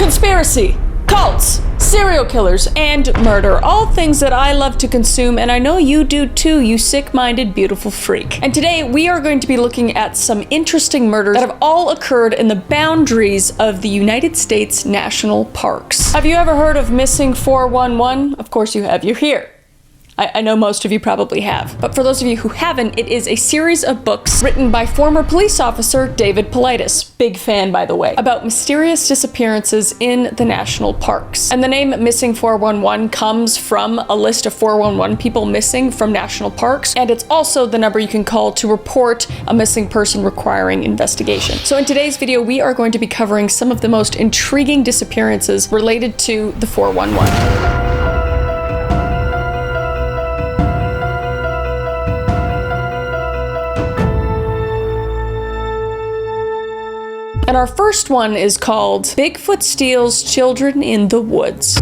Conspiracy, cults, serial killers, and murder. All things that I love to consume, and I know you do too, you sick-minded, beautiful freak. And today we are going to be looking at some interesting murders that have all occurred in the boundaries of the United States national parks. Have you ever heard of Missing 411? Of course you have. You're here. I know most of you probably have. But for those of you who haven't, it is a series of books written by former police officer David Paulides, big fan by the way, about mysterious disappearances in the national parks. And the name Missing 411 comes from a list of 411 people missing from national parks, and it's also the number you can call to report a missing person requiring investigation. So in today's video, we are going to be covering some of the most intriguing disappearances related to the 411. And our first one is called Bigfoot Steals Children in the Woods.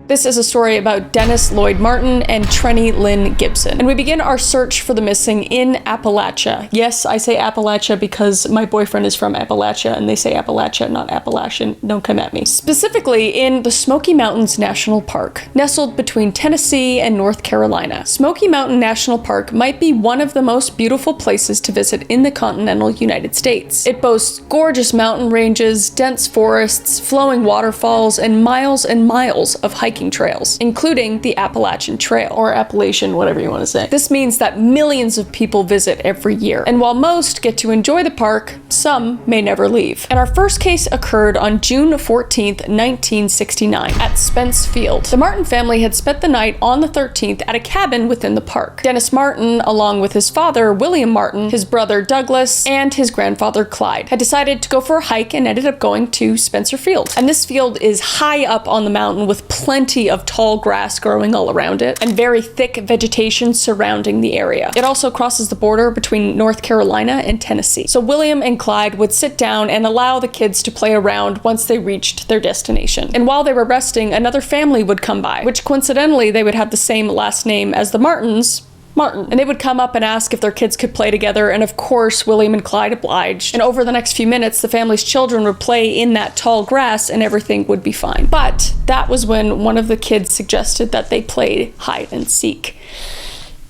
This is a story about Dennis Lloyd Martin and Trenny Lynn Gibson. And we begin our search for the missing in Appalachia. Yes, I say Appalachia because my boyfriend is from Appalachia and they say Appalachia, not Appalachian. Don't come at me. Specifically in the Smoky Mountains National Park, nestled between Tennessee and North Carolina. Smoky Mountain National Park might be one of the most beautiful places to visit in the continental United States. It boasts gorgeous mountain ranges, dense forests, flowing waterfalls, and miles of hiking trails, including the Appalachian Trail, or Appalachian, whatever you want to say. This means that millions of people visit every year, and while most get to enjoy the park, some may never leave. And our first case occurred on June 14th, 1969, at Spence Field. The Martin family had spent the night on the 13th at a cabin within the park. Dennis Martin, along with his father, William Martin, his brother Douglas, and his grandfather Clyde, had decided to go for a hike and ended up going to Spencer Field. And this field is high up on the mountain with plenty of tall grass growing all around it and very thick vegetation surrounding the area. It also crosses the border between North Carolina and Tennessee. So William and Clyde would sit down and allow the kids to play around once they reached their destination. And while they were resting, another family would come by, which coincidentally they would have the same last name as the Martins, Martin. And they would come up and ask if their kids could play together, and of course William and Clyde obliged. And over the next few minutes, the family's children would play in that tall grass and everything would be fine. But that was when one of the kids suggested that they play hide and seek.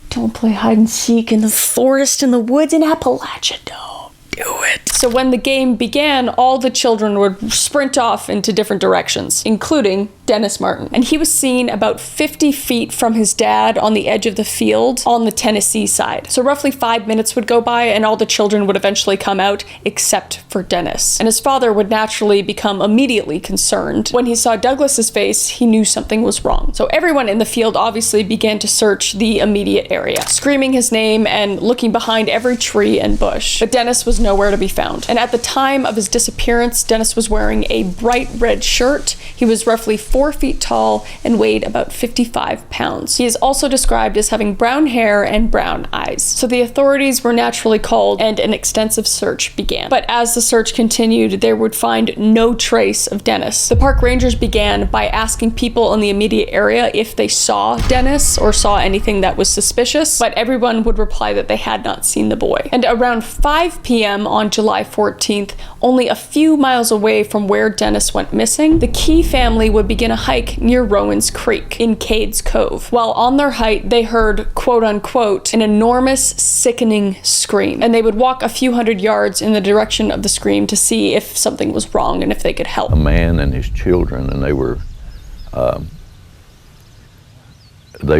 Don't play hide and seek in the forest, in the woods, in Appalachia, don't do it. So when the game began, all the children would sprint off into different directions, including Dennis Martin. And he was seen about 50 feet from his dad on the edge of the field on the Tennessee side. So roughly 5 minutes would go by and all the children would eventually come out except for Dennis. And his father would naturally become immediately concerned. When he saw Douglas's face, he knew something was wrong. So everyone in the field obviously began to search the immediate area, screaming his name and looking behind every tree and bush. But Dennis was nowhere to be found. And at the time of his disappearance, Dennis was wearing a bright red shirt. He was roughly 4 feet tall and weighed about 55 pounds. He is also described as having brown hair and brown eyes. So the authorities were naturally called and an extensive search began. But as the search continued, they would find no trace of Dennis. The park rangers began by asking people in the immediate area if they saw Dennis or saw anything that was suspicious, but everyone would reply that they had not seen the boy. And around 5 p.m. on July 14th, only a few miles away from where Dennis went missing, the Key family would begin a hike near Rowan's Creek in Cades Cove. While on their hike, they heard, quote unquote, an enormous, sickening scream. And they would walk a few hundred yards in the direction of the scream to see if something was wrong and if they could help. A man and his children, and they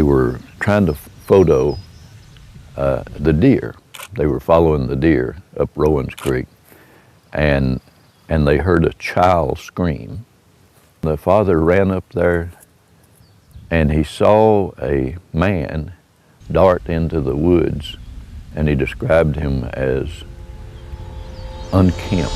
were trying to photo the deer. They were following the deer up Rowan's Creek, and they heard a child scream. The father ran up there and he saw a man dart into the woods, and he described him as unkempt.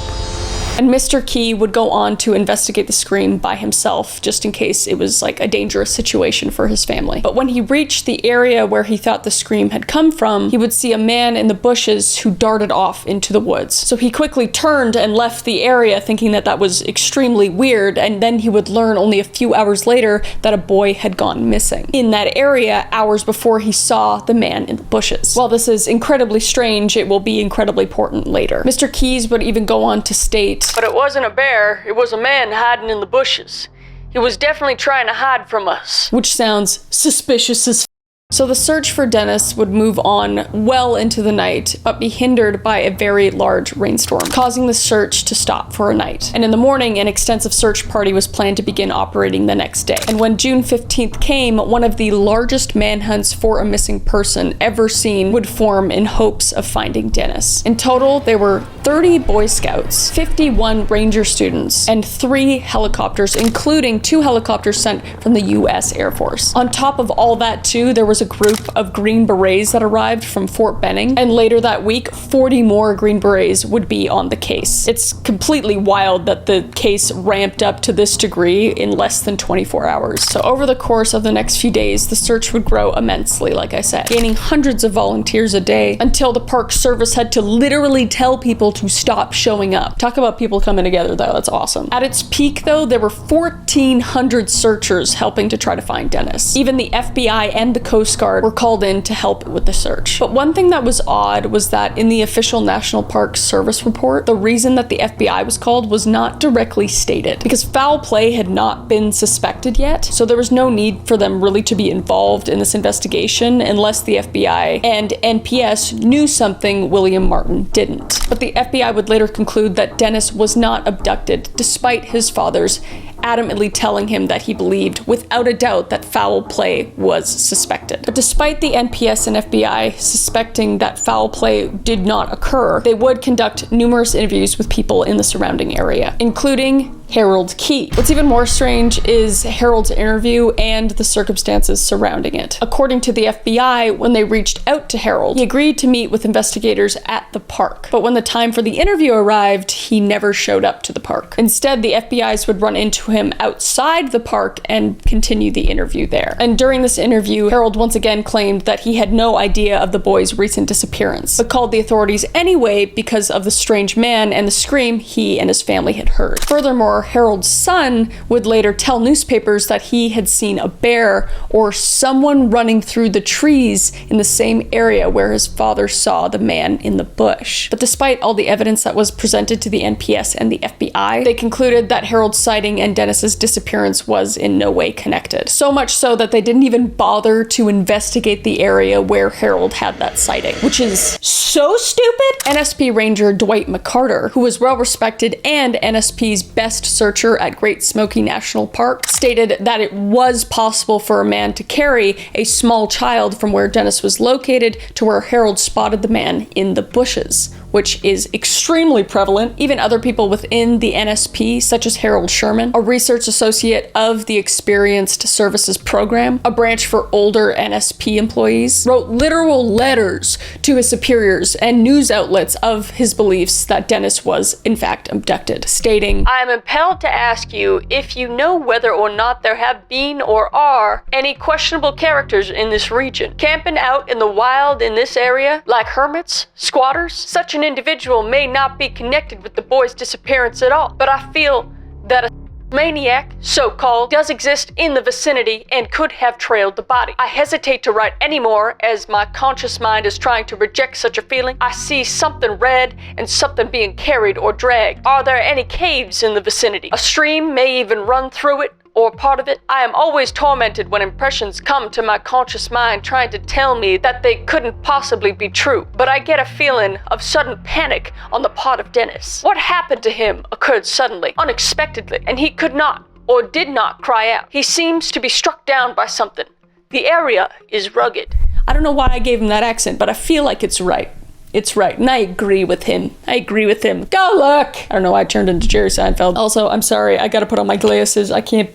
And Mr. Key would go on to investigate the scream by himself, just in case it was like a dangerous situation for his family. But when he reached the area where he thought the scream had come from, he would see a man in the bushes who darted off into the woods. So he quickly turned and left the area, thinking that that was extremely weird, and then he would learn only a few hours later that a boy had gone missing in that area hours before he saw the man in the bushes. While this is incredibly strange, it will be incredibly important later. Mr. Keyes would even go on to state, "But it wasn't a bear, it was a man hiding in the bushes. He was definitely trying to hide from us." which sounds suspicious as So the search for Dennis would move on well into the night, but be hindered by a very large rainstorm, causing the search to stop for a night. And in the morning, an extensive search party was planned to begin operating the next day. And when June 15th came, one of the largest manhunts for a missing person ever seen would form in hopes of finding Dennis. In total, there were 30 Boy Scouts, 51 Ranger students, and 3 helicopters, including 2 helicopters sent from the US Air Force. On top of all that too, there was a group of Green Berets that arrived from Fort Benning, and later that week, 40 more Green Berets would be on the case. It's completely wild that the case ramped up to this degree in less than 24 hours. So over the course of the next few days, the search would grow immensely, like I said, gaining hundreds of volunteers a day until the Park Service had to literally tell people to stop showing up. Talk about people coming together though, that's awesome. At its peak though, there were 1,400 searchers helping to try to find Dennis. Even the FBI and the Coast Guard were called in to help with the search. But one thing that was odd was that in the official National Park Service report, the reason that the FBI was called was not directly stated, because foul play had not been suspected yet, so there was no need for them really to be involved in this investigation unless the FBI and NPS knew something William Martin didn't. But the FBI would later conclude that Dennis was not abducted, despite his father's adamantly telling him that he believed without a doubt that foul play was suspected. But despite the NPS and FBI suspecting that foul play did not occur, they would conduct numerous interviews with people in the surrounding area, including Harold Key. What's even more strange is Harold's interview and the circumstances surrounding it. According to the FBI, when they reached out to Harold, he agreed to meet with investigators at the park. But when the time for the interview arrived, he never showed up to the park. Instead, the FBI's would run into him outside the park and continue the interview there. And during this interview, Harold once again claimed that he had no idea of the boy's recent disappearance, but called the authorities anyway because of the strange man and the scream he and his family had heard. Furthermore, Harold's son would later tell newspapers that he had seen a bear or someone running through the trees in the same area where his father saw the man in the bush. But despite all the evidence that was presented to the NPS and the FBI, they concluded that Harold's sighting and Dennis's disappearance was in no way connected. So much so that they didn't even bother to investigate the area where Harold had that sighting, which is so stupid. NSP Ranger Dwight McCarter, who was well respected and NSP's best searcher at Great Smoky National Park, stated that it was possible for a man to carry a small child from where Dennis was located to where Harold spotted the man in the bushes, which is extremely prevalent. Even other people within the NSP, such as Harold Sherman, a research associate of the Experienced Services Program, a branch for older NSP employees, wrote literal letters to his superiors and news outlets of his beliefs that Dennis was in fact abducted, stating, "I am impelled to ask you if you know whether or not there have been or are any questionable characters in this region, camping out in the wild in this area, like hermits, squatters. Such an individual may not be connected with the boy's disappearance at all, but I feel that a maniac, so-called, does exist in the vicinity and could have trailed the body. I hesitate to write anymore as my conscious mind is trying to reject such a feeling. I see something red and something being carried or dragged. Are there any caves in the vicinity? A stream may even run through it or part of it. I am always tormented when impressions come to my conscious mind trying to tell me that they couldn't possibly be true, but I get a feeling of sudden panic on the part of Dennis. What happened to him occurred suddenly, unexpectedly, and he could not or did not cry out. He seems to be struck down by something. The area is rugged." I don't know why I gave him that accent, but I feel like it's right. It's right, and I agree with him. Go look! I don't know why I turned into Jerry Seinfeld. Also, I'm sorry, I gotta put on my glasses. I can't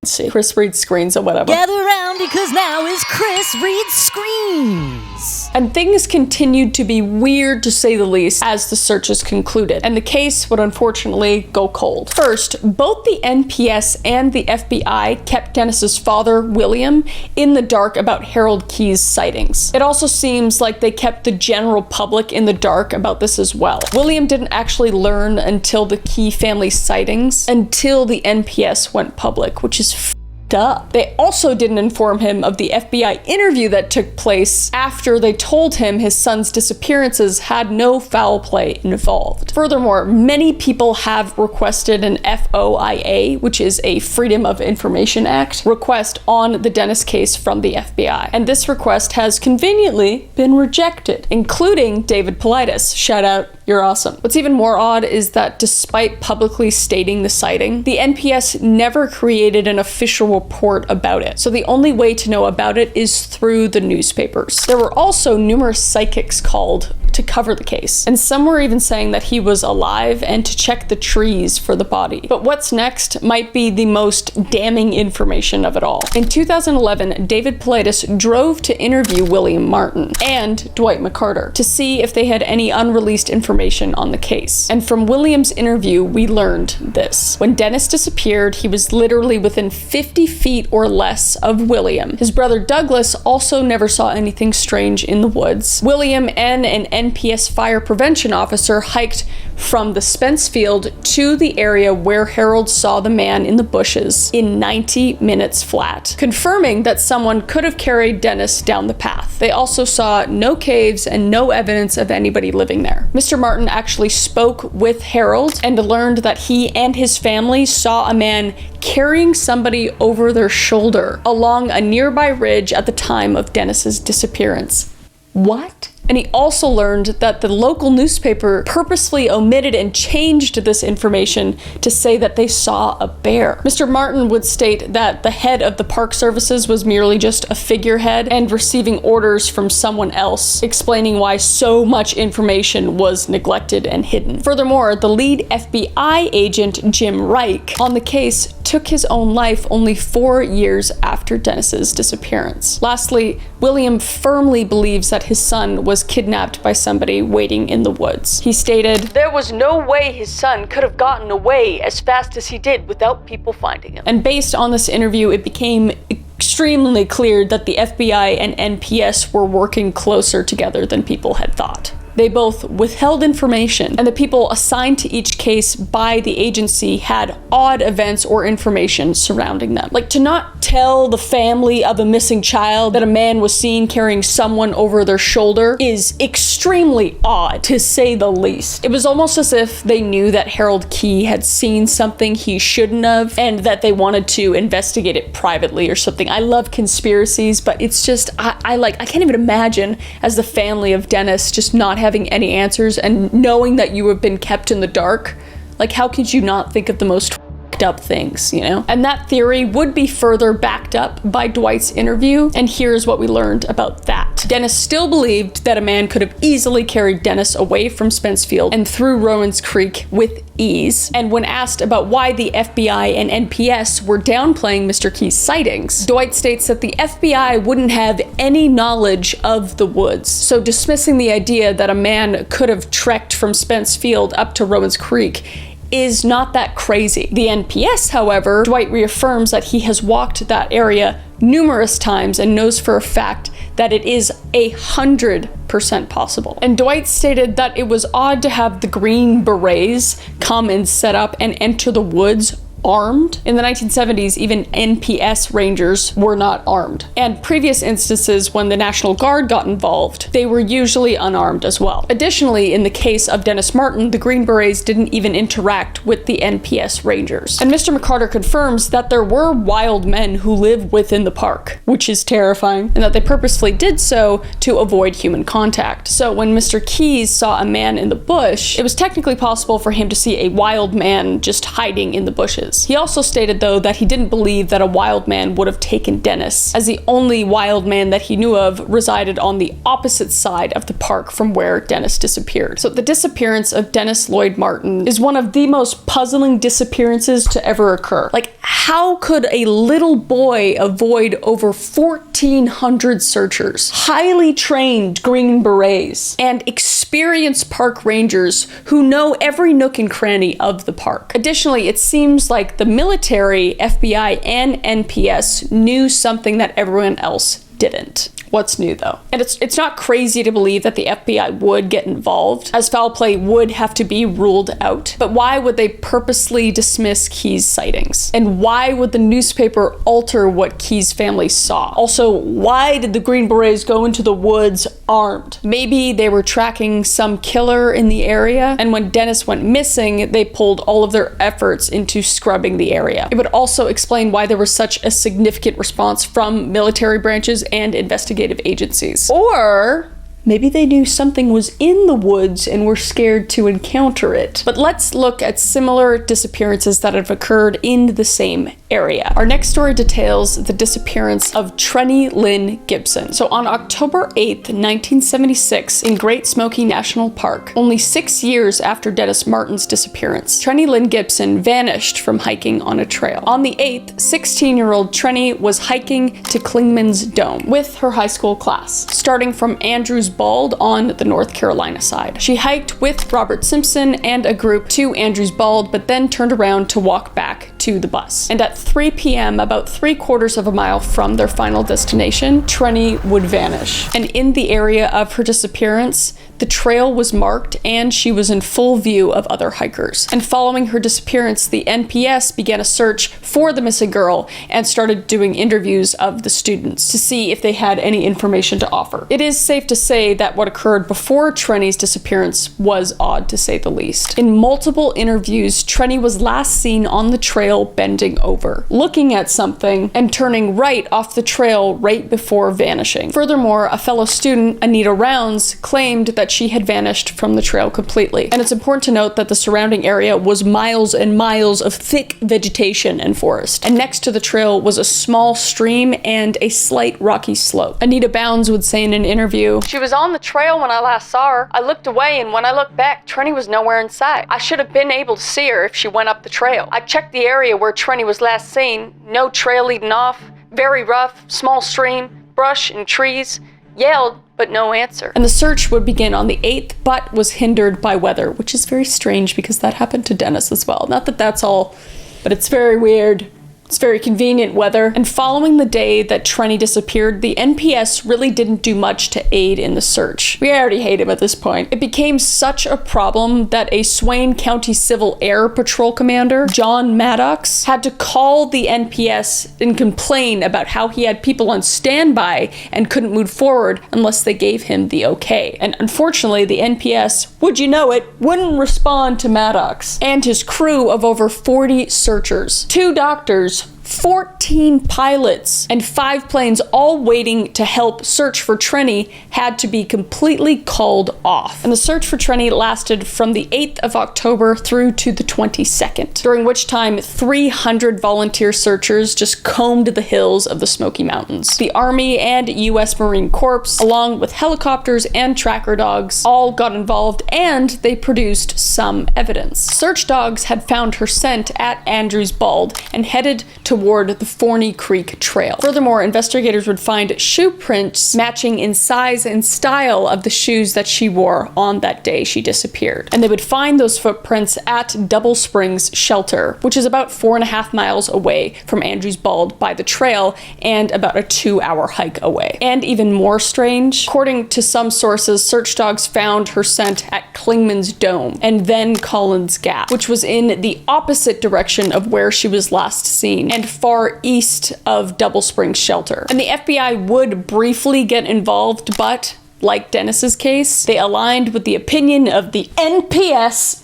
see. Chris reads screens or whatever. Gather around because now is Chris Reads Screens. And things continued to be weird to say the least as the searches concluded, and the case would unfortunately go cold. First, both the NPS and the FBI kept Dennis's father, William, in the dark about Harold Key's sightings. It also seems like they kept the general public in the dark about this as well. William didn't actually learn until the Key family sightings until the NPS went public, which is up. They also didn't inform him of the FBI interview that took place after they told him his son's disappearances had no foul play involved. Furthermore, many people have requested an FOIA, which is a Freedom of Information Act, request on the Dennis case from the FBI. And this request has conveniently been rejected, including David Paulides. Shout out, you're awesome. What's even more odd is that despite publicly stating the sighting, the NPS never created an official report about it. So the only way to know about it is through the newspapers. There were also numerous psychics called to cover the case, and some were even saying that he was alive and to check the trees for the body. But what's next might be the most damning information of it all. In 2011, David Paulides drove to interview William Martin and Dwight McCarter to see if they had any unreleased information on the case. And from William's interview, we learned this. When Dennis disappeared, he was literally within 50 feet or less of William. His brother Douglas also never saw anything strange in the woods. William and an NPS fire prevention officer hiked from the Spence field to the area where Harold saw the man in the bushes in 90 minutes flat, confirming that someone could have carried Dennis down the path. They also saw no caves and no evidence of anybody living there. Mr. Martin actually spoke with Harold and learned that he and his family saw a man carrying somebody over their shoulder along a nearby ridge at the time of Dennis's disappearance. What? And he also learned that the local newspaper purposely omitted and changed this information to say that they saw a bear. Mr. Martin would state that the head of the park services was merely just a figurehead and receiving orders from someone else, explaining why so much information was neglected and hidden. Furthermore, the lead FBI agent, Jim Reich, on the case took his own life only 4 years after Dennis's disappearance. Lastly, William firmly believes that his son was kidnapped by somebody waiting in the woods. He stated, "There was no way his son could have gotten away as fast as he did without people finding him." And based on this interview, it became extremely clear that the FBI and NPS were working closer together than people had thought. They both withheld information, and the people assigned to each case by the agency had odd events or information surrounding them. Like, to not tell the family of a missing child that a man was seen carrying someone over their shoulder is extremely odd, to say the least. It was almost as if they knew that Harold Key had seen something he shouldn't have, and that they wanted to investigate it privately or something. I love conspiracies, but it's just, I can't even imagine as the family of Dennis just not having any answers and knowing that you have been kept in the dark. Like, how could you not think of the most up things, you know? And that theory would be further backed up by Dwight's interview, and here's what we learned about that. Dennis still believed that a man could have easily carried Dennis away from Spence Field and through Rowan's Creek with ease, and when asked about why the FBI and NPS were downplaying Mr. Key's sightings, Dwight states that the FBI wouldn't have any knowledge of the woods, so dismissing the idea that a man could have trekked from Spence Field up to Rowan's Creek is not that crazy. The NPS, however, Dwight reaffirms that he has walked that area numerous times and knows for a fact that it is 100% possible. And Dwight stated that it was odd to have the Green Berets come and set up and enter the woods armed. In the 1970s, even NPS rangers were not armed. And previous instances when the National Guard got involved, they were usually unarmed as well. Additionally, in the case of Dennis Martin, the Green Berets didn't even interact with the NPS rangers. And Mr. McCarter confirms that there were wild men who live within the park, which is terrifying, and that they purposefully did so to avoid human contact. So when Mr. Keyes saw a man in the bush, it was technically possible for him to see a wild man just hiding in the bushes. He also stated, though, that he didn't believe that a wild man would have taken Dennis, as the only wild man that he knew of resided on the opposite side of the park from where Dennis disappeared. So the disappearance of Dennis Lloyd Martin is one of the most puzzling disappearances to ever occur. Like, how could a little boy avoid over 1,400 searchers, highly trained Green Berets, and experienced park rangers who know every nook and cranny of the park? Additionally, it seems like the military, FBI, and NPS knew something that everyone else didn't. What's new though? And it's not crazy to believe that the FBI would get involved, as foul play would have to be ruled out. But why would they purposely dismiss Keyes' sightings? And why would the newspaper alter what Keyes' family saw? Also, why did the Green Berets go into the woods armed? Maybe they were tracking some killer in the area, and when Dennis went missing, they pulled all of their efforts into scrubbing the area. It would also explain why there was such a significant response from military branches and investigative agencies. Or maybe they knew something was in the woods and were scared to encounter it. But let's look at similar disappearances that have occurred in the same area. Our next story details the disappearance of Trenny Lynn Gibson. So on October 8th, 1976, in Great Smoky National Park, only 6 years after Dennis Martin's disappearance, Trenny Lynn Gibson vanished from hiking on a trail. On the 8th, 16-year-old Trenny was hiking to Clingman's Dome with her high school class, starting from Andrews Bald on the North Carolina side. She hiked with Robert Simpson and a group to Andrews Bald, but then turned around to walk back to the bus. And at 3 p.m., about 3/4 of a mile from their final destination, Trenny would vanish. And in the area of her disappearance, the trail was marked and she was in full view of other hikers. And following her disappearance, the NPS began a search for the missing girl and started doing interviews of the students to see if they had any information to offer. It is safe to say that what occurred before Trenny's disappearance was odd, to say the least. In multiple interviews, Trenny was last seen on the trail bending over, looking at something, and turning right off the trail right before vanishing. Furthermore, a fellow student, Anita Rounds, claimed that she had vanished from the trail completely. And it's important to note that the surrounding area was miles and miles of thick vegetation and forest. And next to the trail was a small stream and a slight rocky slope. Anita Bounds would say in an interview, She was on the trail when I last saw her. I looked away, and when I looked back, Trenny was nowhere in sight. I should have been able to see her if she went up the trail. I checked the area where Trenny was last seen. No trail leading off. Very rough, small stream, brush and trees. Yelled, but no answer. And the search would begin on the 8th, but was hindered by weather, which is very strange because that happened to Dennis as well. Not that that's all, but it's very weird. It's very convenient weather. And following the day that Trenny disappeared, the NPS really didn't do much to aid in the search. We already hate him at this point. It became such a problem that a Swain County Civil Air Patrol commander, John Maddox, had to call the NPS and complain about how he had people on standby and couldn't move forward unless they gave him the okay. And unfortunately, the NPS, would you know it, wouldn't respond to Maddox and his crew of over 40 searchers, 2 doctors, 14 pilots, and 5 planes all waiting to help search for Trenny had to be completely called off. And the search for Trenny lasted from the 8th of October through to the 22nd, during which time 300 volunteer searchers just combed the hills of the Smoky Mountains. The Army and U.S. Marine Corps, along with helicopters and tracker dogs, all got involved, and they produced some evidence. Search dogs had found her scent at Andrews Bald and headed toward the Forney Creek Trail. Furthermore, investigators would find shoe prints matching in size and style of the shoes that she wore on that day she disappeared. And they would find those footprints at Double Springs Shelter, which is about 4.5 miles away from Andrews Bald by the trail and about a 2-hour hike away. And even more strange, according to some sources, search dogs found her scent at Clingman's Dome and then Collins Gap, which was in the opposite direction of where she was last seen and far east of Double Springs Shelter. And the FBI would briefly get involved, but like Dennis's case, they aligned with the opinion of the NPS,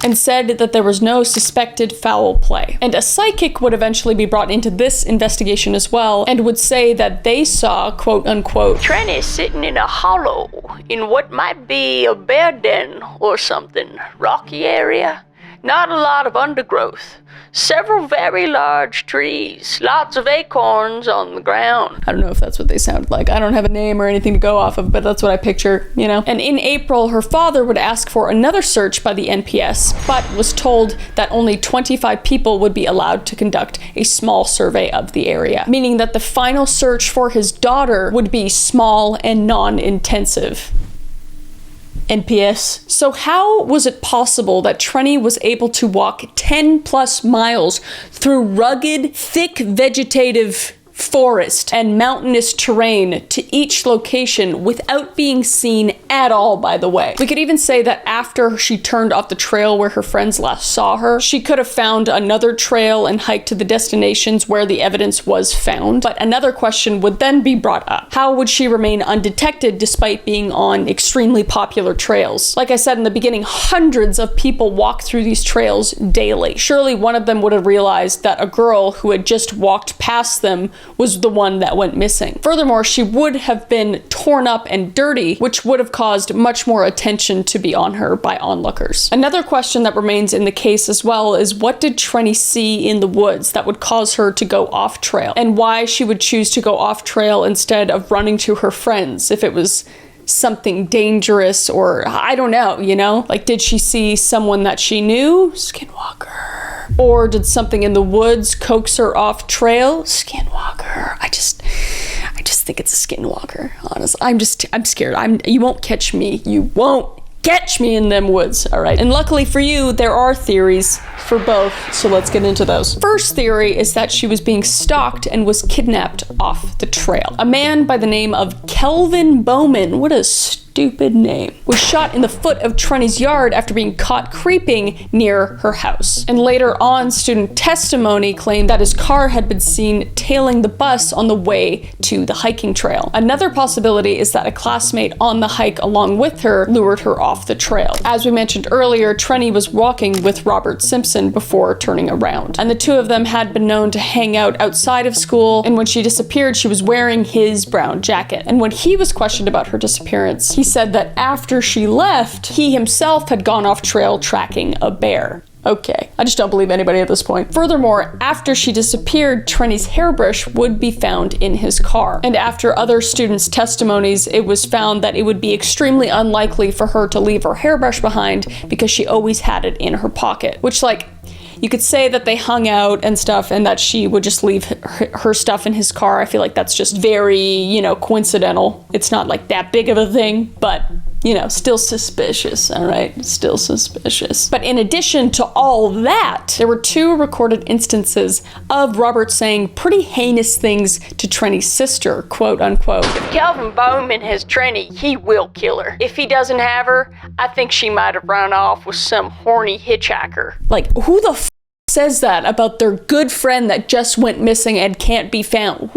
and said that there was no suspected foul play. And a psychic would eventually be brought into this investigation as well, and would say that they saw, quote unquote, Trenny sitting in a hollow in what might be a bear den or something. Rocky area. Not a lot of undergrowth. Several very large trees. Lots of acorns on the ground. I don't know if that's what they sound like. I don't have a name or anything to go off of, but that's what I picture, you know? And in April, her father would ask for another search by the NPS, but was told that only 25 people would be allowed to conduct a small survey of the area, meaning that the final search for his daughter would be small and non-intensive. NPS. So how was it possible that Trenny was able to walk 10 plus miles through rugged, thick vegetative forest and mountainous terrain to each location without being seen at all, by the way? We could even say that after she turned off the trail where her friends last saw her, she could have found another trail and hiked to the destinations where the evidence was found. But another question would then be brought up. How would she remain undetected despite being on extremely popular trails? Like I said in the beginning, hundreds of people walk through these trails daily. Surely one of them would have realized that a girl who had just walked past them was the one that went missing. Furthermore, she would have been torn up and dirty, which would have caused much more attention to be on her by onlookers. Another question that remains in the case as well is, what did Trenny see in the woods that would cause her to go off trail? And why she would choose to go off trail instead of running to her friends if it was something dangerous, or I don't know, you know? Like, did she see someone that she knew? Skinwalker. Or did something in the woods coax her off trail? Skinwalker. I just think it's a skinwalker, honestly. I'm scared. You won't catch me. You won't catch me in them woods, all right? And luckily for you, there are theories for both, so let's get into those. First theory is that she was being stalked and was kidnapped off the trail. A man by the name of Kelvin Bowman, what a stupid name, was shot in the foot of Trenny's yard after being caught creeping near her house. And later on, student testimony claimed that his car had been seen tailing the bus on the way to the hiking trail. Another possibility is that a classmate on the hike along with her lured her off the trail. As we mentioned earlier, Trenny was walking with Robert Simpson before turning around, and the two of them had been known to hang out outside of school, and when she disappeared, she was wearing his brown jacket. And when he was questioned about her disappearance, he said that after she left, he himself had gone off trail tracking a bear. Okay, I just don't believe anybody at this point. Furthermore, after she disappeared, Trenny's hairbrush would be found in his car. And after other students' testimonies, it was found that it would be extremely unlikely for her to leave her hairbrush behind because she always had it in her pocket. Which, like, you could say that they hung out and stuff and that she would just leave her stuff in his car. I feel like that's just very, you know, coincidental. It's not like that big of a thing, but you know, still suspicious, all right? Still suspicious. But in addition to all that, there were two recorded instances of Robert saying pretty heinous things to Trenny's sister, quote unquote. If Kelvin Bowman has Trenny, he will kill her. If he doesn't have her, I think she might have run off with some horny hitchhiker. Like, who the f says that about their good friend that just went missing and can't be found?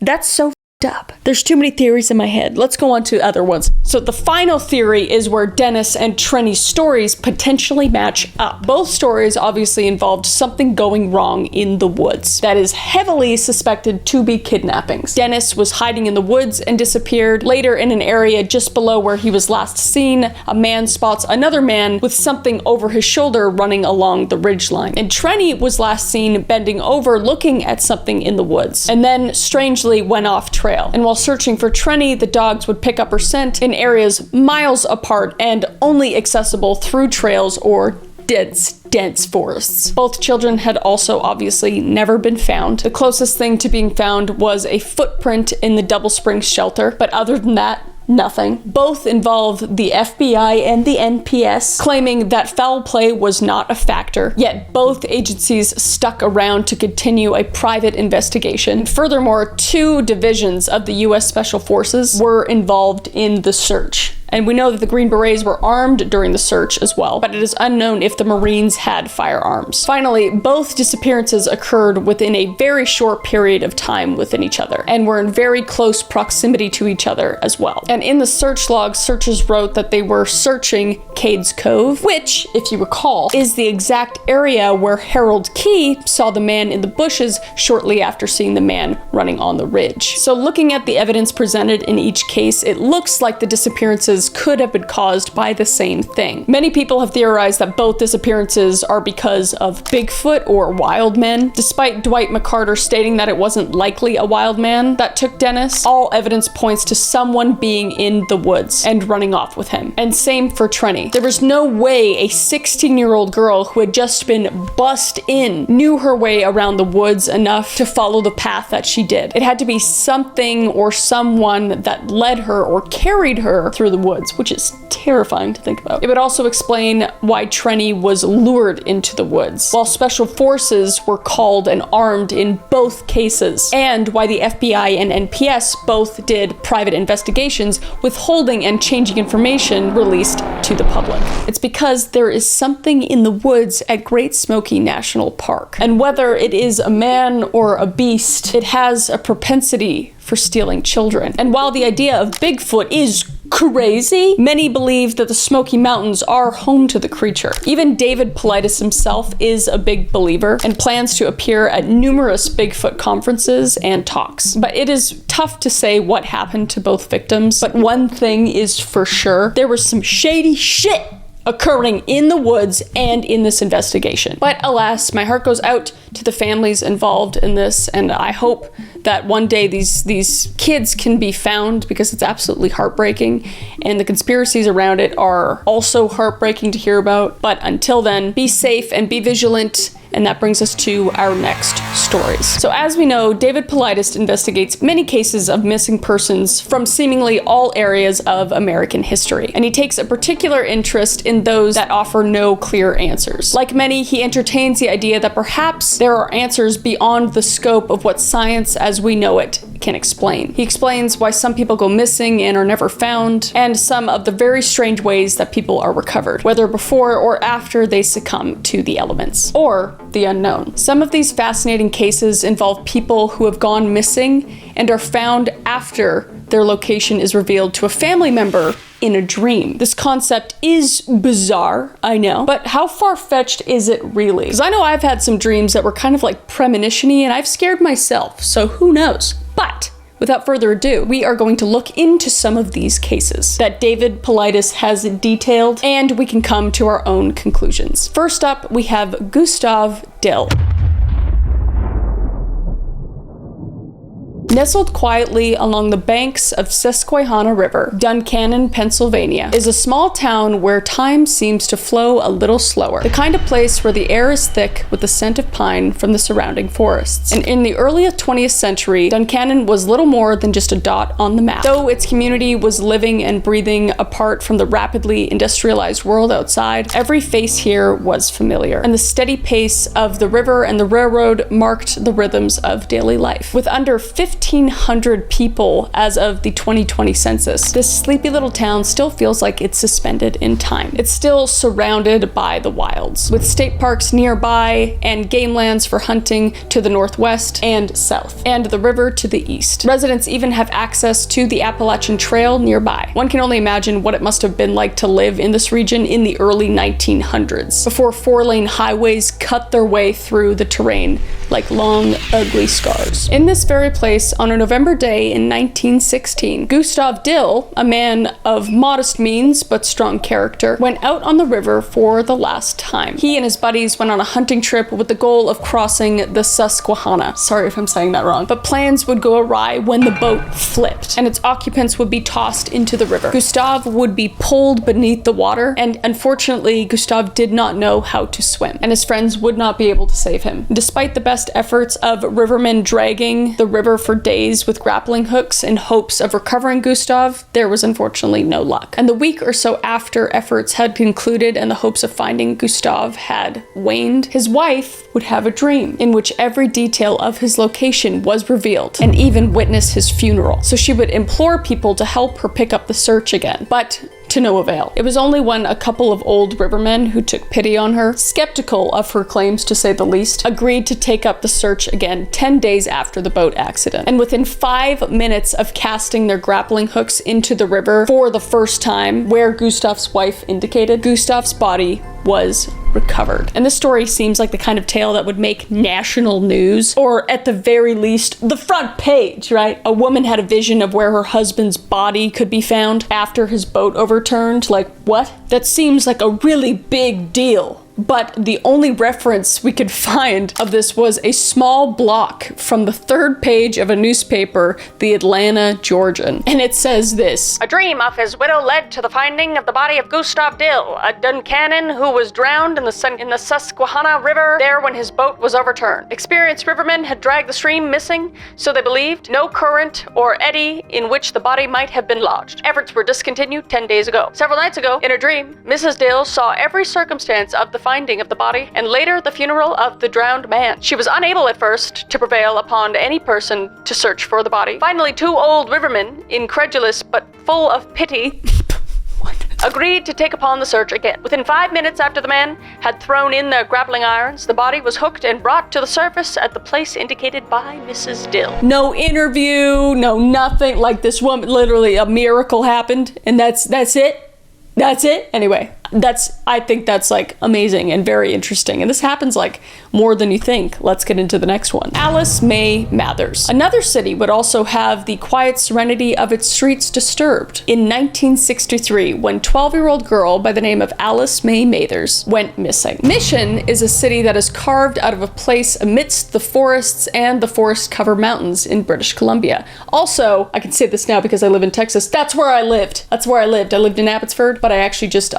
That's so up. There's too many theories in my head. Let's go on to other ones. So the final theory is where Dennis and Trenny's stories potentially match up. Both stories obviously involved something going wrong in the woods that is heavily suspected to be kidnappings. Dennis was hiding in the woods and disappeared. Later, in an area just below where he was last seen, a man spots another man with something over his shoulder running along the ridgeline. And Trenny was last seen bending over looking at something in the woods, and then strangely went off trail. And while searching for Trenny, the dogs would pick up her scent in areas miles apart and only accessible through trails or dense forests. Both children had also obviously never been found. The closest thing to being found was a footprint in the Double Springs shelter, but other than that, nothing. Both involve the FBI and the NPS, claiming that foul play was not a factor, yet both agencies stuck around to continue a private investigation. Furthermore, two divisions of the U.S. Special Forces were involved in the search. And we know that the Green Berets were armed during the search as well, but it is unknown if the Marines had firearms. Finally, both disappearances occurred within a very short period of time within each other, and were in very close proximity to each other as well. And in the search log, searchers wrote that they were searching Cades Cove, which, if you recall, is the exact area where Harold Key saw the man in the bushes shortly after seeing the man running on the ridge. So looking at the evidence presented in each case, it looks like the disappearances disappearances could have been caused by the same thing. Many people have theorized that both disappearances are because of Bigfoot or wild men. Despite Dwight McCarter stating that it wasn't likely a wild man that took Dennis, all evidence points to someone being in the woods and running off with him. And same for Trenny. There was no way a 16-year-old girl who had just been bussed in knew her way around the woods enough to follow the path that she did. It had to be something or someone that led her or carried her through the woods, which is terrifying to think about. It would also explain why Trenny was lured into the woods, while special forces were called and armed in both cases, and why the FBI and NPS both did private investigations, withholding and changing information released to the public. It's because there is something in the woods at Great Smoky National Park, and whether it is a man or a beast, it has a propensity for stealing children. And while the idea of Bigfoot is crazy, many believe that the Smoky Mountains are home to the creature. Even David Paulides himself is a big believer and plans to appear at numerous Bigfoot conferences and talks. But it is tough to say what happened to both victims. But one thing is for sure, there was some shady shit occurring in the woods and in this investigation. But alas, my heart goes out to the families involved in this, and I hope that one day these kids can be found, because it's absolutely heartbreaking, and the conspiracies around it are also heartbreaking to hear about. But until then, be safe and be vigilant. And that brings us to our next stories. So as we know, David Paulides investigates many cases of missing persons from seemingly all areas of American history. And he takes a particular interest in those that offer no clear answers. Like many, he entertains the idea that perhaps there are answers beyond the scope of what science as we know it can explain. He explains why some people go missing and are never found, and some of the very strange ways that people are recovered, whether before or after they succumb to the elements, or the unknown. Some of these fascinating cases involve people who have gone missing and are found after their location is revealed to a family member in a dream. This concept is bizarre, I know, but how far-fetched is it really? Because I know I've had some dreams that were kind of like premonition-y, and I've scared myself, so who knows? But without further ado, we are going to look into some of these cases that David Paulides has detailed, and we can come to our own conclusions. First up, we have Gustav Dill. Nestled quietly along the banks of Susquehanna River, Duncannon, Pennsylvania, is a small town where time seems to flow a little slower. The kind of place where the air is thick with the scent of pine from the surrounding forests. And in the early 20th century, Duncannon was little more than just a dot on the map. Though its community was living and breathing apart from the rapidly industrialized world outside, every face here was familiar. And the steady pace of the river and the railroad marked the rhythms of daily life. With under 1,500 people as of the 2020 census, this sleepy little town still feels like it's suspended in time. It's still surrounded by the wilds, with state parks nearby and game lands for hunting to the northwest and south, and the river to the east. Residents even have access to the Appalachian Trail nearby. One can only imagine what it must have been like to live in this region in the early 1900s, before 4-lane highways cut their way through the terrain like long, ugly scars. In this very place, on a November day in 1916, Gustav Dill, a man of modest means but strong character, went out on the river for the last time. He and his buddies went on a hunting trip with the goal of crossing the Susquehanna. Sorry if I'm saying that wrong. But plans would go awry when the boat flipped, and its occupants would be tossed into the river. Gustav would be pulled beneath the water, and unfortunately, Gustav did not know how to swim, and his friends would not be able to save him. Despite the best efforts of rivermen dragging the river for days with grappling hooks in hopes of recovering Gustav, there was unfortunately no luck. And the week or so after efforts had concluded and the hopes of finding Gustav had waned, his wife would have a dream in which every detail of his location was revealed, and even witness his funeral. So she would implore people to help her pick up the search again, but to no avail. It was only when a couple of old rivermen who took pity on her, skeptical of her claims to say the least, agreed to take up the search again 10 days after the boat accident. And within 5 minutes of casting their grappling hooks into the river for the first time, where Gustav's wife indicated, Gustav's body was recovered. And this story seems like the kind of tale that would make national news, or at the very least, the front page, right? A woman had a vision of where her husband's body could be found after his boat overturned. Like, what? That seems like a really big deal. But the only reference we could find of this was a small block from the third page of a newspaper, the Atlanta Georgian. And it says this: A dream of his widow led to the finding of the body of Gustav Dill, a Duncannon who was drowned in the Susquehanna River there when his boat was overturned. Experienced rivermen had dragged the stream missing, so they believed, no current or eddy in which the body might have been lodged. Efforts were discontinued 10 days ago. Several nights ago, in a dream, Mrs. Dill saw every circumstance of the finding of the body and later the funeral of the drowned man. She was unable at first to prevail upon any person to search for the body. Finally, 2 old rivermen, incredulous but full of pity, agreed to take upon the search again. Within 5 minutes after the men had thrown in their grappling irons, the body was hooked and brought to the surface at the place indicated by Mrs. Dill. No interview, no nothing. Like, this woman, literally a miracle happened, and that's it. That's it. Anyway, I think that's like amazing and very interesting. And this happens like more than you think. Let's get into the next one. Alice May Mathers. Another city would also have the quiet serenity of its streets disturbed. In 1963, when 12-year-old girl by the name of Alice May Mathers went missing. Mission is a city that is carved out of a place amidst the forests and the forest-covered mountains in British Columbia. Also, I can say this now because I live in Texas. That's where I lived. I lived in Abbotsford, but I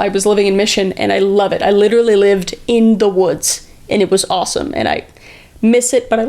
was living in Mission, and I love it. I literally lived in the woods, and it was awesome, and I miss it, but I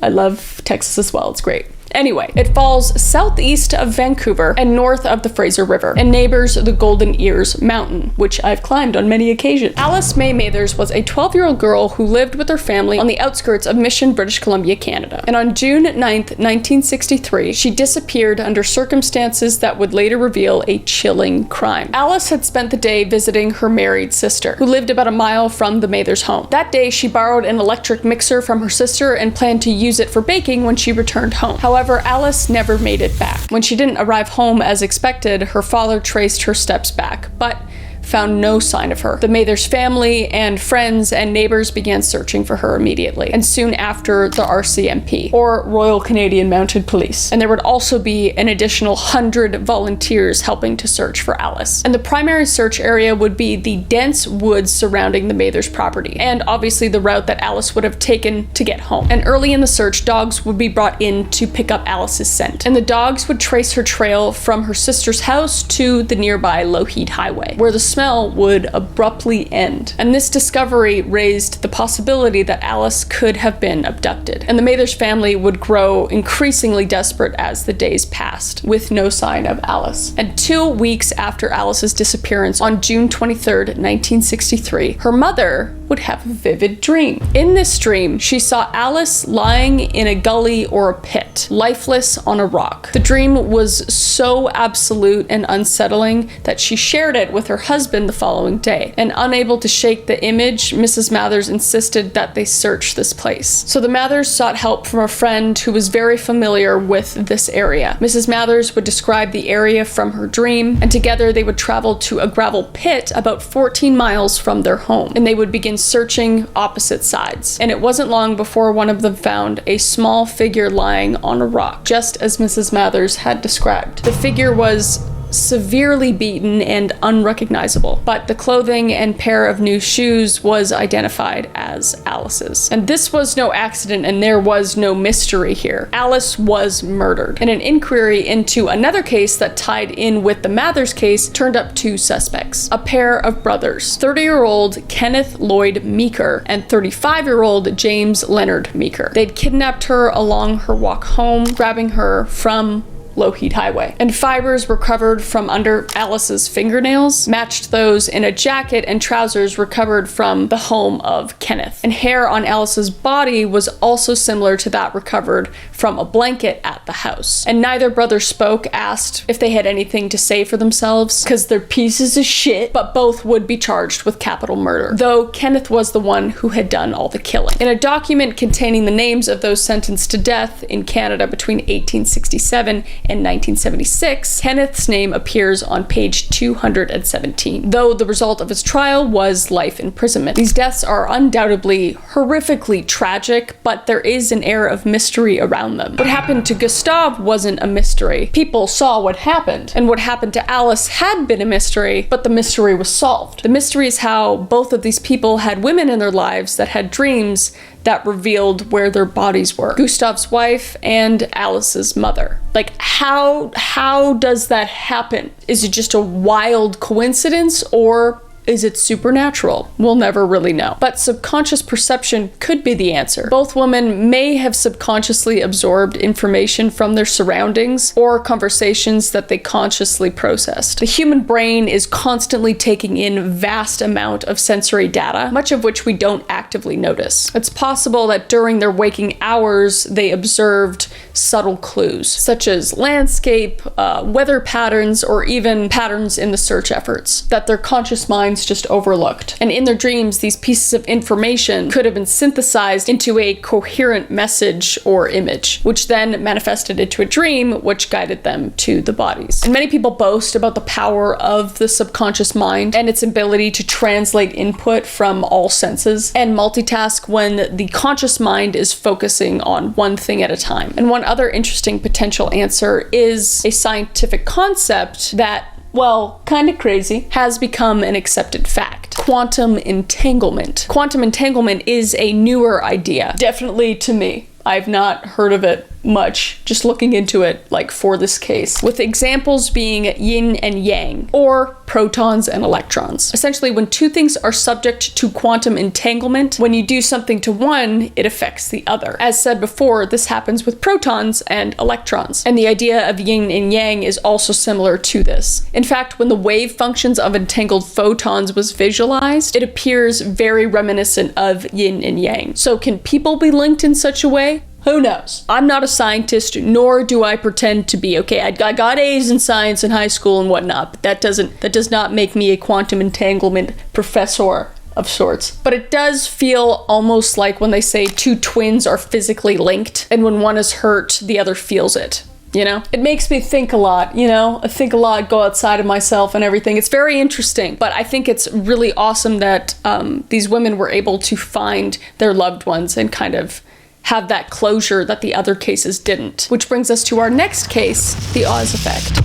love Texas as well. It's great. Anyway, it falls southeast of Vancouver and north of the Fraser River and neighbors the Golden Ears Mountain, which I've climbed on many occasions. Alice May Mathers was a 12-year-old girl who lived with her family on the outskirts of Mission, British Columbia, Canada. And on June 9th, 1963, she disappeared under circumstances that would later reveal a chilling crime. Alice had spent the day visiting her married sister, who lived about a mile from the Mathers home. That day, she borrowed an electric mixer from her sister and planned to use it for baking when she returned home. However, Alice never made it back. When she didn't arrive home as expected, her father traced her steps back, but found no sign of her. The Mathers family and friends and neighbors began searching for her immediately, and soon after, the RCMP, or Royal Canadian Mounted Police. And there would also be an additional 100 volunteers helping to search for Alice. And the primary search area would be the dense woods surrounding the Mathers property, and obviously the route that Alice would have taken to get home. And early in the search, dogs would be brought in to pick up Alice's scent. And the dogs would trace her trail from her sister's house to the nearby Lougheed Highway, where the smell would abruptly end. And this discovery raised the possibility that Alice could have been abducted. And the Mathers family would grow increasingly desperate as the days passed, with no sign of Alice. And 2 weeks after Alice's disappearance on June 23rd, 1963, her mother would have a vivid dream. In this dream, she saw Alice lying in a gully or a pit, lifeless on a rock. The dream was so absolute and unsettling that she shared it with her husband the following day. And unable to shake the image, Mrs. Mathers insisted that they search this place. So the Mathers sought help from a friend who was very familiar with this area. Mrs. Mathers would describe the area from her dream, and together they would travel to a gravel pit about 14 miles from their home, and they would begin searching opposite sides. And it wasn't long before one of them found a small figure lying on a rock, just as Mrs. Mathers had described. The figure was severely beaten and unrecognizable, but the clothing and pair of new shoes was identified as Alice's. And this was no accident, and there was no mystery here. Alice was murdered, and an inquiry into another case that tied in with the Mathers case turned up 2 suspects, a pair of brothers, 30-year-old Kenneth Lloyd Meeker and 35-year-old James Leonard Meeker. They'd kidnapped her along her walk home, grabbing her from Lougheed Highway. And fibers recovered from under Alice's fingernails matched those in a jacket and trousers recovered from the home of Kenneth. And hair on Alice's body was also similar to that recovered from a blanket at the house. And neither brother spoke, asked if they had anything to say for themselves, because they're pieces of shit, but both would be charged with capital murder, though Kenneth was the one who had done all the killing. In a document containing the names of those sentenced to death in Canada between 1867 in 1976, Kenneth's name appears on page 217, though the result of his trial was life imprisonment. These deaths are undoubtedly horrifically tragic, but there is an air of mystery around them. What happened to Gustav wasn't a mystery. People saw what happened, and what happened to Alice had been a mystery, but the mystery was solved. The mystery is how both of these people had women in their lives that had dreams that revealed where their bodies were. Gustav's wife and Alice's mother. Like, how does that happen? Is it just a wild coincidence, or is it supernatural? We'll never really know. But subconscious perception could be the answer. Both women may have subconsciously absorbed information from their surroundings or conversations that they consciously processed. The human brain is constantly taking in vast amount of sensory data, much of which we don't actively notice. It's possible that during their waking hours, they observed subtle clues, such as landscape, weather patterns, or even patterns in the search efforts that their conscious minds just overlooked. And in their dreams, these pieces of information could have been synthesized into a coherent message or image, which then manifested into a dream, which guided them to the bodies. And many people boast about the power of the subconscious mind and its ability to translate input from all senses and multitask when the conscious mind is focusing on one thing at a time. And one other interesting potential answer is a scientific concept that, well, kind of crazy, has become an accepted fact. Quantum entanglement. Quantum entanglement is a newer idea, definitely to me. I've not heard of it much, just looking into it like for this case, with examples being yin and yang, or protons and electrons. Essentially, when two things are subject to quantum entanglement, when you do something to one, it affects the other. As said before, this happens with protons and electrons, and the idea of yin and yang is also similar to this. In fact, when the wave functions of entangled photons was visualized, it appears very reminiscent of yin and yang. So can people be linked in such a way? Who knows? I'm not a scientist, nor do I pretend to be. Okay, I got A's in science in high school and whatnot, but that does not make me a quantum entanglement professor of sorts. But it does feel almost like when they say two twins are physically linked, and when one is hurt, the other feels it. You know, it makes me think a lot, you know, I think a lot, go outside of myself and everything. It's very interesting, but I think it's really awesome that these women were able to find their loved ones and kind of have that closure that the other cases didn't. Which brings us to our next case, the Oz effect.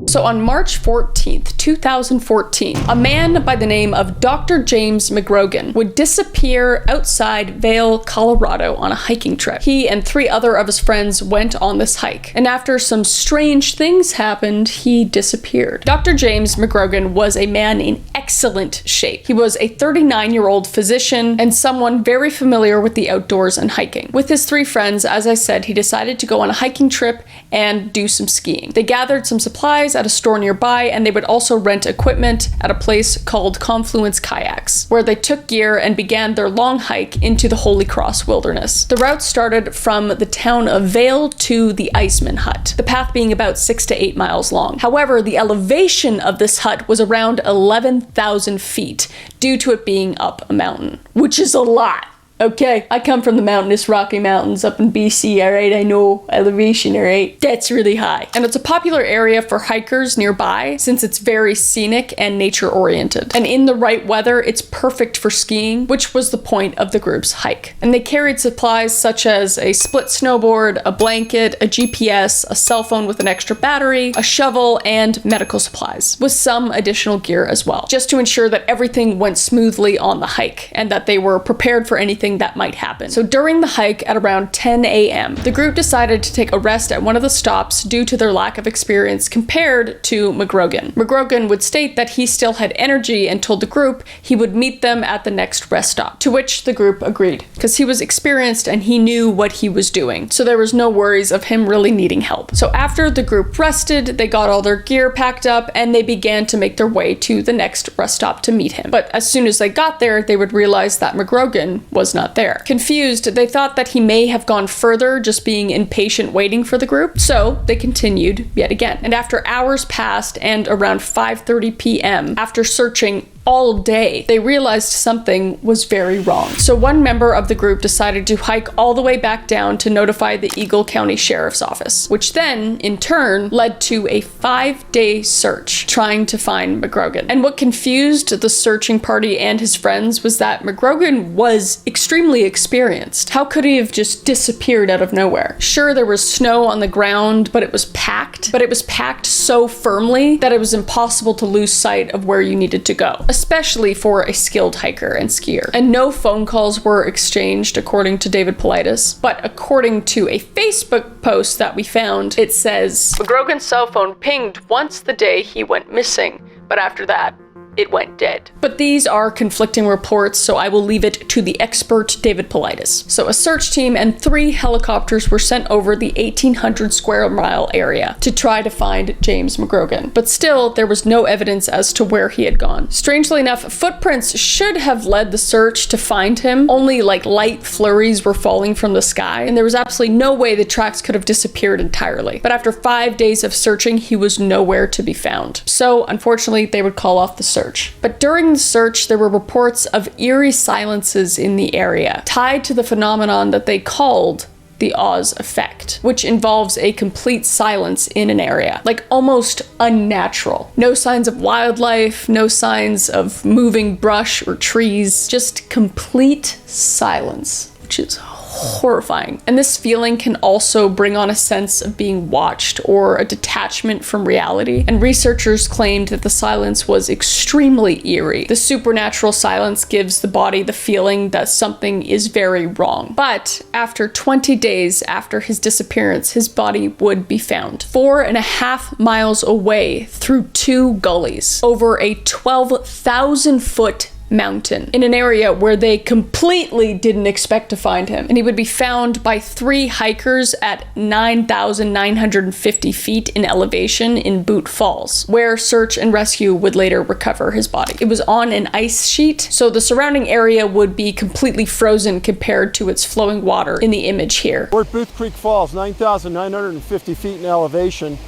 So on March 14th, 2014, a man by the name of Dr. James McGrogan would disappear outside Vail, Colorado on a hiking trip. He and 3 other of his friends went on this hike, and after some strange things happened, he disappeared. Dr. James McGrogan was a man in excellent shape. He was a 39-year-old physician and someone very familiar with the outdoors and hiking. With his 3 friends, as I said, he decided to go on a hiking trip and do some skiing. They gathered some supplies at a store nearby, and they would also rent equipment at a place called Confluence Kayaks, where they took gear and began their long hike into the Holy Cross Wilderness. The route started from the town of Vail to the Iceman Hut, the path being about 6 to 8 miles long. However, the elevation of this hut was around 11,000 feet due to it being up a mountain, which is a lot. Okay, I come from the mountainous Rocky Mountains up in BC, alright? I know elevation, alright? That's really high. And it's a popular area for hikers nearby since it's very scenic and nature-oriented. And in the right weather, it's perfect for skiing, which was the point of the group's hike. And they carried supplies such as a split snowboard, a blanket, a GPS, a cell phone with an extra battery, a shovel, and medical supplies, with some additional gear as well, just to ensure that everything went smoothly on the hike and that they were prepared for anything that might happen. So during the hike at around 10 a.m., the group decided to take a rest at one of the stops due to their lack of experience compared to McGrogan. McGrogan would state that he still had energy and told the group he would meet them at the next rest stop, to which the group agreed, because he was experienced and he knew what he was doing, so there was no worries of him really needing help. So after the group rested, they got all their gear packed up and they began to make their way to the next rest stop to meet him. But as soon as they got there, they would realize that McGrogan was not there. Confused, they thought that he may have gone further, just being impatient waiting for the group, so they continued yet again. And after hours passed and around 5:30 p.m., after searching all day, they realized something was very wrong. So one member of the group decided to hike all the way back down to notify the Eagle County Sheriff's Office, which then, in turn, led to a 5-day search trying to find McGrogan. And what confused the searching party and his friends was that McGrogan was extremely experienced. How could he have just disappeared out of nowhere? Sure, there was snow on the ground, but it was packed so firmly that it was impossible to lose sight of where you needed to go, especially for a skilled hiker and skier. And no phone calls were exchanged, according to David Paulides, but according to a Facebook post that we found, it says, McGrogan's cell phone pinged once the day he went missing, but after that, it went dead. But these are conflicting reports, so I will leave it to the expert David Paulides. So a search team and 3 helicopters were sent over the 1,800 square mile area to try to find James McGrogan. But still, there was no evidence as to where he had gone. Strangely enough, footprints should have led the search to find him. Only like light flurries were falling from the sky, and there was absolutely no way the tracks could have disappeared entirely. But after 5 days of searching, he was nowhere to be found. So unfortunately, they would call off the search. But during the search, there were reports of eerie silences in the area, tied to the phenomenon that they called the Oz effect, which involves a complete silence in an area, like almost unnatural. No signs of wildlife, no signs of moving brush or trees, just complete silence, which is horrifying. And this feeling can also bring on a sense of being watched or a detachment from reality. And researchers claimed that the silence was extremely eerie. The supernatural silence gives the body the feeling that something is very wrong. But after 20 days after his disappearance, his body would be found 4.5 miles away through 2 gullies over a 12,000-foot mountain in an area where they completely didn't expect to find him. And he would be found by 3 hikers at 9,950 feet in elevation in Boot Falls, where search and rescue would later recover his body. It was on an ice sheet, so the surrounding area would be completely frozen compared to its flowing water in the image here. We're at Booth Creek Falls, 9,950 feet in elevation.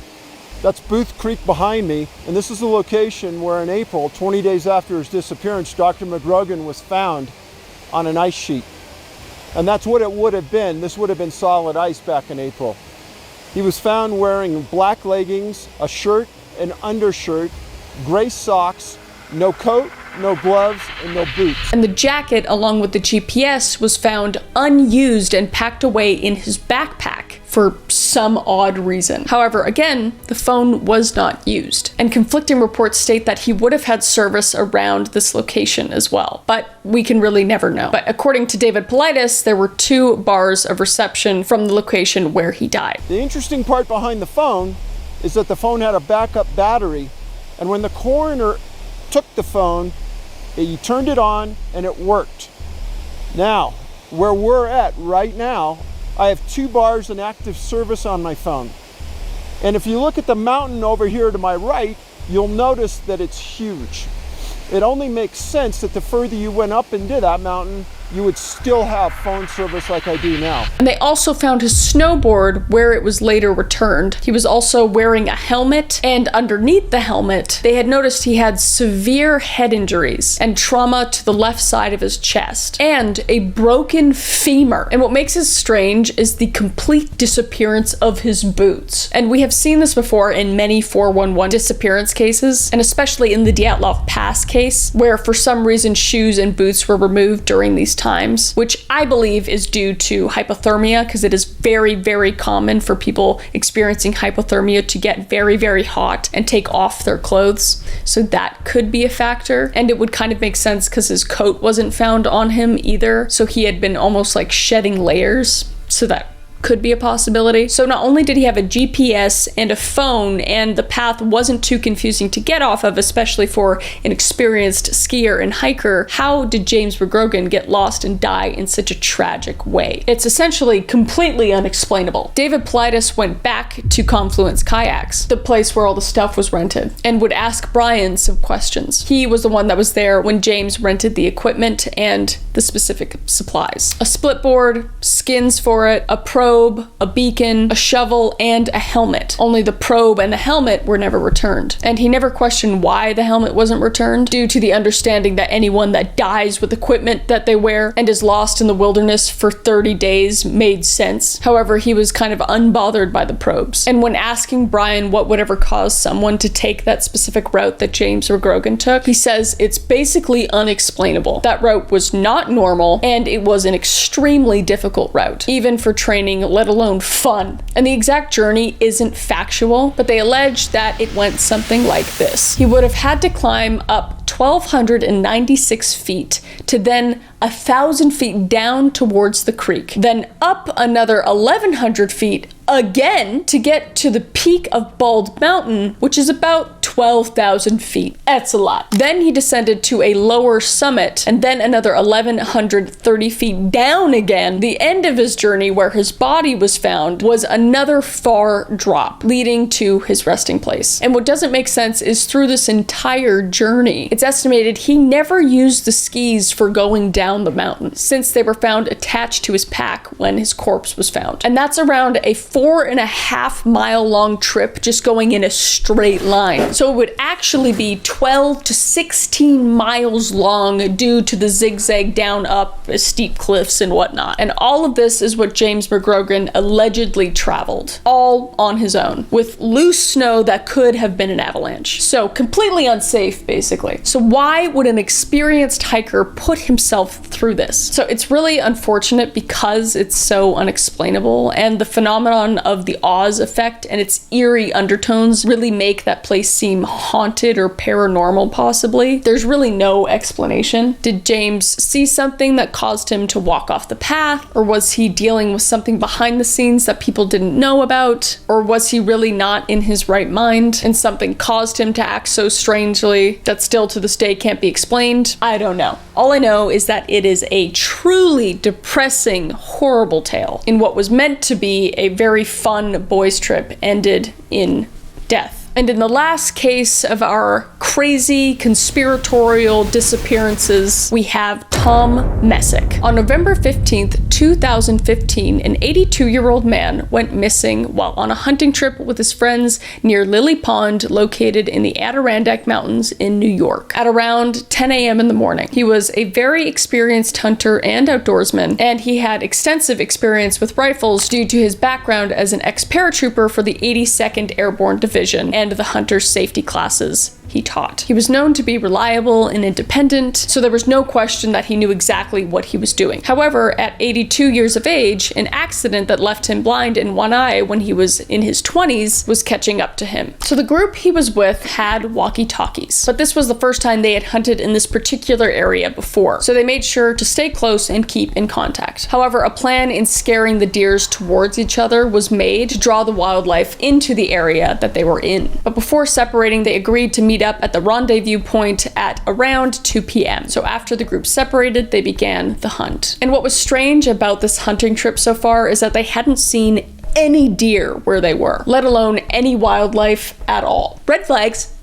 That's Booth Creek behind me, and this is the location where in April, 20 days after his disappearance, Dr. McGrogan was found on an ice sheet. And that's what it would have been. This would have been solid ice back in April. He was found wearing black leggings, a shirt, an undershirt, gray socks, no coat, no gloves, and no boots. And the jacket, along with the GPS, was found unused and packed away in his backpack for some odd reason. However, again, the phone was not used. And conflicting reports state that he would have had service around this location as well. But we can really never know. But according to David Paulides, there were 2 bars of reception from the location where he died. The interesting part behind the phone is that the phone had a backup battery, and when the coroner took the phone, he turned it on and it worked. Now, where we're at right now, I have 2 bars in active service on my phone. And if you look at the mountain over here to my right, you'll notice that it's huge. It only makes sense that the further you went up into that mountain, you would still have phone service like I do now. And they also found his snowboard where it was later returned. He was also wearing a helmet, and underneath the helmet, they had noticed he had severe head injuries and trauma to the left side of his chest, and a broken femur. And what makes this strange is the complete disappearance of his boots. And we have seen this before in many 411 disappearance cases, and especially in the Dyatlov Pass case, where for some reason shoes and boots were removed during these times, which I believe is due to hypothermia, because it is very, very common for people experiencing hypothermia to get very, very hot and take off their clothes. So that could be a factor. And it would kind of make sense because his coat wasn't found on him either. So he had been almost like shedding layers. So that could be a possibility. So not only did he have a GPS and a phone, and the path wasn't too confusing to get off of, especially for an experienced skier and hiker, how did James McGrogan get lost and die in such a tragic way? It's essentially completely unexplainable. David Paulides went back to Confluence Kayaks, the place where all the stuff was rented, and would ask Brian some questions. He was the one that was there when James rented the equipment and the specific supplies. A split board, skins for it, a pro probe, a beacon, a shovel, and a helmet. Only the probe and the helmet were never returned. And he never questioned why the helmet wasn't returned, due to the understanding that anyone that dies with equipment that they wear and is lost in the wilderness for 30 days made sense. However, he was kind of unbothered by the probes. And when asking Brian what would ever cause someone to take that specific route that James McGrogan took, he says it's basically unexplainable. That route was not normal, and it was an extremely difficult route, even for training, let alone fun. And the exact journey isn't factual, but they allege that it went something like this. He would have had to climb up 1,296 feet to then 1,000 feet down towards the creek, then up another 1,100 feet again to get to the peak of Bald Mountain, which is about 12,000 feet. That's a lot. Then he descended to a lower summit and then another 1,130 feet down again. The end of his journey, where his body was found, was another far drop leading to his resting place. And what doesn't make sense is through this entire journey, it's estimated he never used the skis for going down the mountain, since they were found attached to his pack when his corpse was found. And that's around a 4.5 mile long trip just going in a straight line. So it would actually be 12 to 16 miles long due to the zigzag down up steep cliffs and whatnot. And all of this is what James McGrogan allegedly traveled, all on his own, with loose snow that could have been an avalanche. So completely unsafe, basically. So why would an experienced hiker put himself through this? So it's really unfortunate because it's so unexplainable, and the phenomenon of the Oz effect and its eerie undertones really make that place seem haunted or paranormal, possibly. There's really no explanation. Did James see something that caused him to walk off the path? Or was he dealing with something behind the scenes that people didn't know about? Or was he really not in his right mind and something caused him to act so strangely that still to this day can't be explained? I don't know. All I know is that it is a truly depressing, horrible tale in what was meant to be a very fun boys' trip ended in death. And in the last case of our crazy conspiratorial disappearances, we have Tom Messick. On November 15th, 2015, an 82-year-old man went missing while on a hunting trip with his friends near Lily Pond, located in the Adirondack Mountains in New York, at around 10 a.m. in the morning. He was a very experienced hunter and outdoorsman, and he had extensive experience with rifles due to his background as an ex-paratrooper for the 82nd Airborne Division and the hunter safety classes he taught. He was known to be reliable and independent, so there was no question that he knew exactly what he was doing. However, at 82 years of age, an accident that left him blind in one eye when he was in his 20s was catching up to him. So the group he was with had walkie-talkies, but this was the first time they had hunted in this particular area before, so they made sure to stay close and keep in contact. However, a plan in scaring the deers towards each other was made to draw the wildlife into the area that they were in. But before separating, they agreed to meet up at the rendezvous point at around 2 p.m. So after the group separated, they began the hunt. And what was strange about this hunting trip so far is that they hadn't seen any deer where they were, let alone any wildlife at all. Red flags.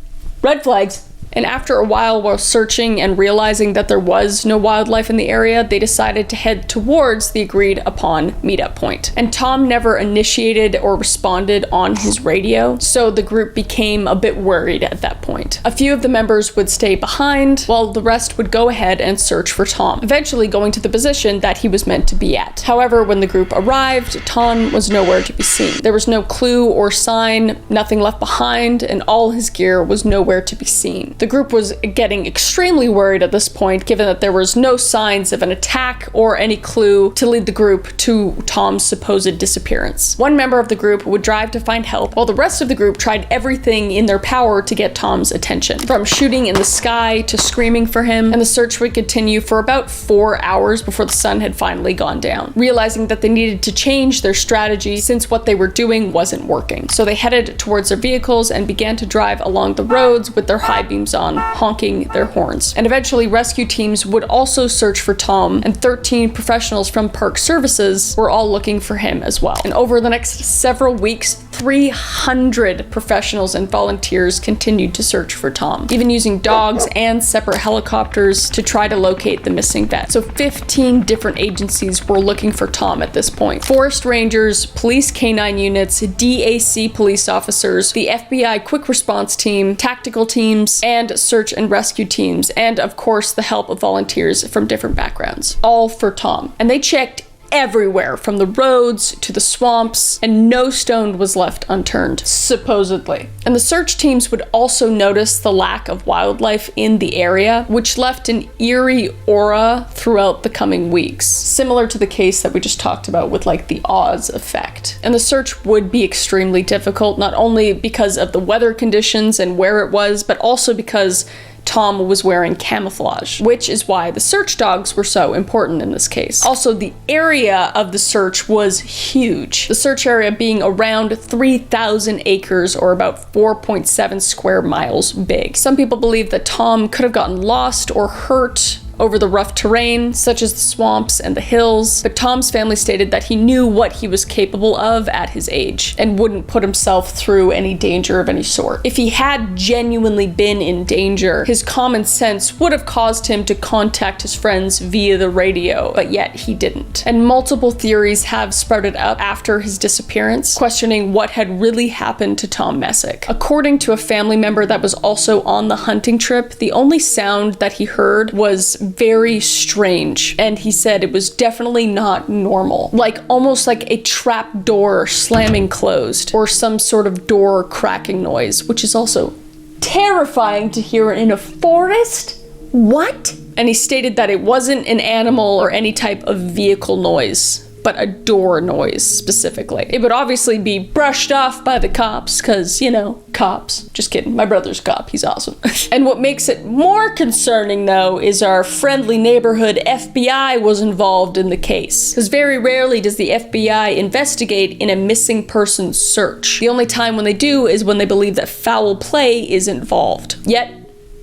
Red flags. And after a while, while searching and realizing that there was no wildlife in the area, they decided to head towards the agreed upon meetup point. And Tom never initiated or responded on his radio, so the group became a bit worried at that point. A few of the members would stay behind, while the rest would go ahead and search for Tom, eventually going to the position that he was meant to be at. However, when the group arrived, Tom was nowhere to be seen. There was no clue or sign, nothing left behind, and all his gear was nowhere to be seen. The group was getting extremely worried at this point, given that there was no signs of an attack or any clue to lead the group to Tom's supposed disappearance. One member of the group would drive to find help, while the rest of the group tried everything in their power to get Tom's attention, from shooting in the sky to screaming for him, and the search would continue for about 4 hours before the sun had finally gone down, realizing that they needed to change their strategy since what they were doing wasn't working. So they headed towards their vehicles and began to drive along the roads with their high beams on, honking their horns. And eventually rescue teams would also search for Tom, and 13 professionals from Park Services were all looking for him as well. And over the next several weeks, 300 professionals and volunteers continued to search for Tom, even using dogs and separate helicopters to try to locate the missing vet. So 15 different agencies were looking for Tom at this point. Forest rangers, police canine units, DAC police officers, the FBI quick response team, tactical teams, and search and rescue teams, and of course the help of volunteers from different backgrounds, all for Tom. And they checked everywhere, from the roads to the swamps, and no stone was left unturned, supposedly. And the search teams would also notice the lack of wildlife in the area, which left an eerie aura throughout the coming weeks, similar to the case that we just talked about with like the Oz effect. And the search would be extremely difficult, not only because of the weather conditions and where it was, but also because Tom was wearing camouflage, which is why the search dogs were so important in this case. Also, the area of the search was huge, the search area being around 3,000 acres or about 4.7 square miles big. Some people believe that Tom could have gotten lost or hurt over the rough terrain, such as the swamps and the hills, but Tom's family stated that he knew what he was capable of at his age and wouldn't put himself through any danger of any sort. If he had genuinely been in danger, his common sense would have caused him to contact his friends via the radio, but yet he didn't. And multiple theories have sprouted up after his disappearance, questioning what had really happened to Tom Messick. According to a family member that was also on the hunting trip, the only sound that he heard was very strange, and he said it was definitely not normal, like almost like a trap door slamming closed or some sort of door cracking noise, which is also terrifying to hear in a forest. What? And he stated that it wasn't an animal or any type of vehicle noise, but a door noise specifically. It would obviously be brushed off by the cops, because, you know, cops. Just kidding, my brother's a cop, he's awesome. And what makes it more concerning, though, is our friendly neighborhood FBI was involved in the case. Because very rarely does the FBI investigate in a missing person search. The only time when they do is when they believe that foul play is involved. Yet,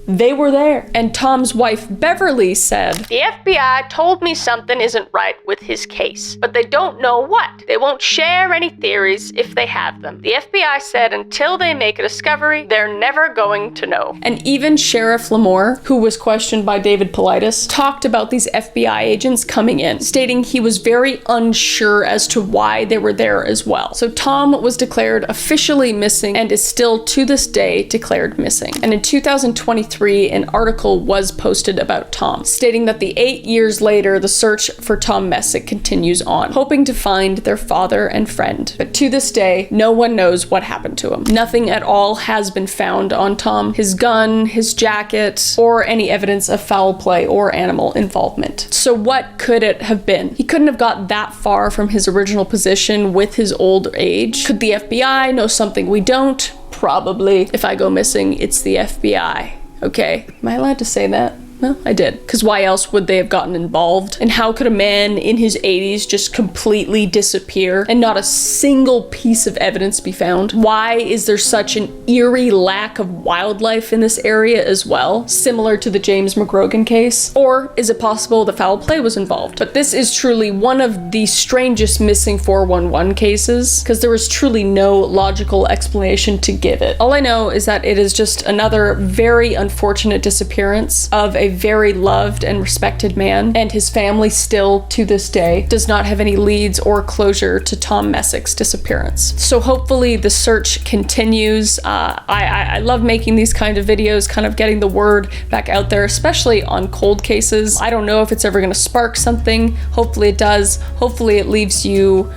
they were there. And Tom's wife, Beverly, said, "The FBI told me something isn't right with his case, but they don't know what. They won't share any theories if they have them. The FBI said until they make a discovery, they're never going to know." And even Sheriff Lamore, who was questioned by David Paulides, talked about these FBI agents coming in, stating he was very unsure as to why they were there as well. So Tom was declared officially missing and is still to this day declared missing. And in 2023, an article was posted about Tom, stating that the 8 years later, the search for Tom Messick continues on, hoping to find their father and friend. But to this day, no one knows what happened to him. Nothing at all has been found on Tom, his gun, his jacket, or any evidence of foul play or animal involvement. So what could it have been? He couldn't have got that far from his original position with his old age. Could the FBI know something we don't? Probably. If I go missing, it's the FBI. Okay, am I allowed to say that? No, I did. Because why else would they have gotten involved? And how could a man in his 80s just completely disappear and not a single piece of evidence be found? Why is there such an eerie lack of wildlife in this area as well, similar to the James McGrogan case? Or is it possible that foul play was involved? But this is truly one of the strangest missing 411 cases, because there was truly no logical explanation to give it. All I know is that it is just another very unfortunate disappearance of a very loved and respected man, and his family still, to this day, does not have any leads or closure to Tom Messick's disappearance. So hopefully the search continues. I love making these kind of videos, kind of getting the word back out there, especially on cold cases. I don't know if it's ever going to spark something. Hopefully it does. Hopefully it leaves you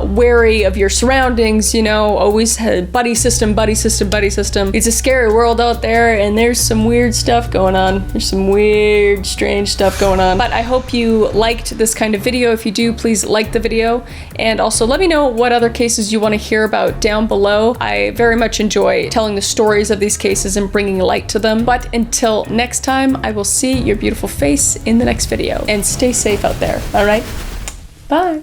wary of your surroundings, you know, always buddy system, buddy system, buddy system. It's a scary world out there, and there's some weird stuff going on. There's some weird, strange stuff going on. But I hope you liked this kind of video. If you do, please like the video, and also let me know what other cases you want to hear about down below. I very much enjoy telling the stories of these cases and bringing light to them. But until next time, I will see your beautiful face in the next video, and stay safe out there. All right? Bye.